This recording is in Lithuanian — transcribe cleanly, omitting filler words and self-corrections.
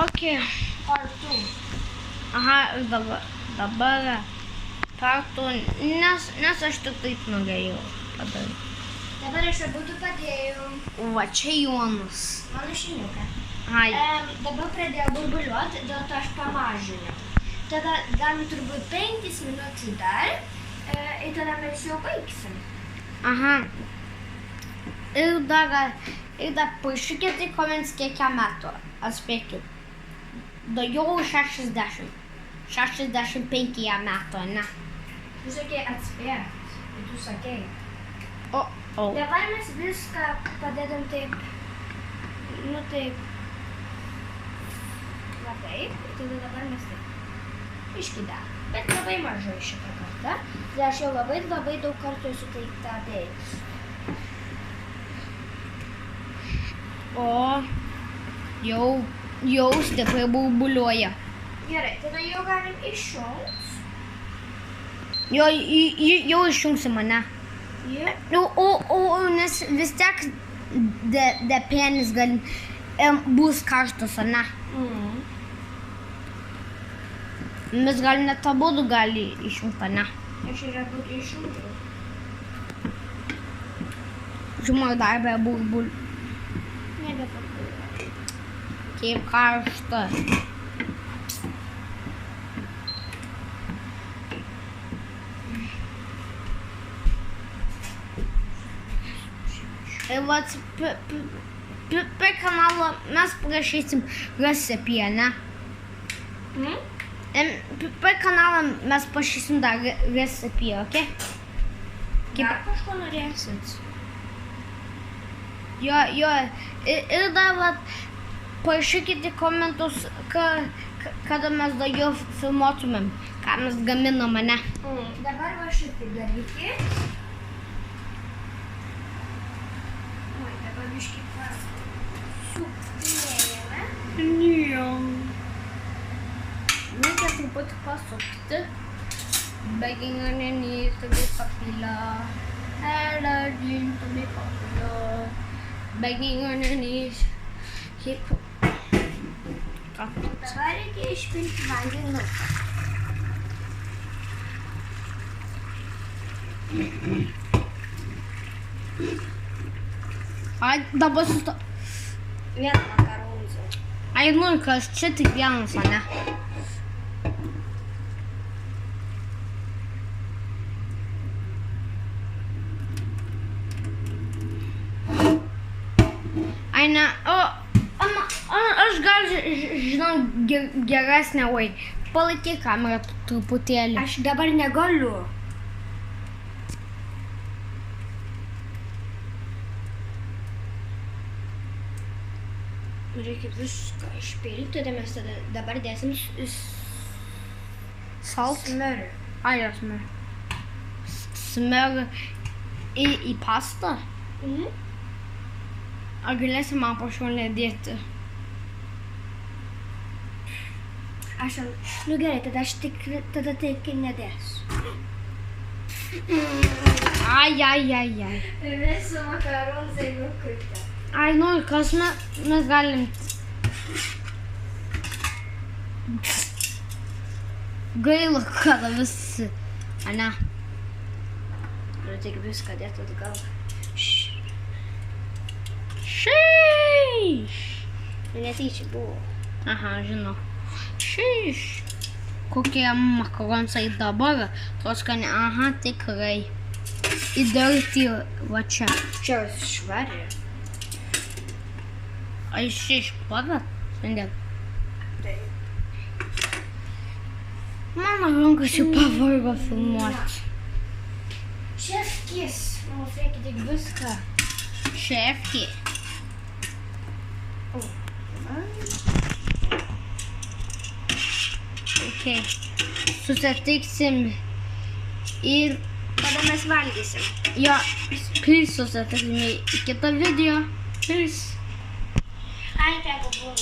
Ok. Kartu. Aha, ir dabar kartu, nes aš tik taip norėjau padaryti. Dabar aš abudu padėjau. Va, čia Jonas. Mano šuniuką. Ai. Dabar pradėjo burbuliuoti, dėl to aš pamažinau. Tada galime turbūt 5 minučių dar ir tada mes jau baigsim. Aha. Ir dar parašykit į komentus kiek metų. Atspėkit. Daugiau 60. 65 metų, ne? Tu sakei atspėt. Ir tu sakei. O. Dabar mes viską padedam taip, nu taip, va taip, ir tada dabar mes taip iškidą. Bet labai mažai šitą kartą, tai aš jau labai daug kartų esu taip tą dėjus. O, jau stipriai burbuliuoja. Gerai, tada jau galim išjungt. Jau išjungsi mane. Nes vis tiek depenis bus karštas, ar ne? Mes gal net abudu gali išjungti, ne? Aš ir abudu išjungiau. Žinoma, dar be burbul. Nebeburbuliuoja. Kaip karšta. Ir vat per kanalą mes prašysim recepciją, ne? Per kanalą mes prašysim dar recepciją, ok? Dar kažko norėsit? Jo. Ir dar vat parašykit į komentus, kada mes daugiau filmuotumėm, ką mes gaminam, ne? Dabar va šitą darykit. Dabar biškį supinėjame. Reikia truputį pasukti. Begging on your knees to be popular. Allergy to be popular. Begging on your knees. Keep. Dabar reikia išpilti vandenuką. Ai, dabar susto... Vieną makaronzą. Ai, nu, kas čia tik vienas, ne? Ai, ne, aš gal žinau geresnę, oi, palaikyk kamerą truputėlį. Aš dabar negaliu. Reikia viską išpilti, tada mes dabar dėsim Salt? smörį. Ai, ja, smør. Smør į pastą? Ar galėsi man prašau dėti? Nu gerai, tada aš tik nedėsiu. Ai. Visų makaronzai nukrita. Ai, nu, kas mes galim... Gaila, kada visi... Ane? Nu tik viską dėti atgal. Šeiš! Netyčia buvo. Aha, žinau. Šeiš! Kokie makaronai dabar, tos skani, aha, tikrai. Įdarti va čia. Čia švari. Ar išplovėt šiandien? Taip. Mano rankas jau pavargo filmuoti. Šefkis. Mums reikia tik viską. Šefki. Ok. Susitiksim ir Tada mes valgysim. jo, please susitiksim į kitą video. Please. Ai, teko buvo.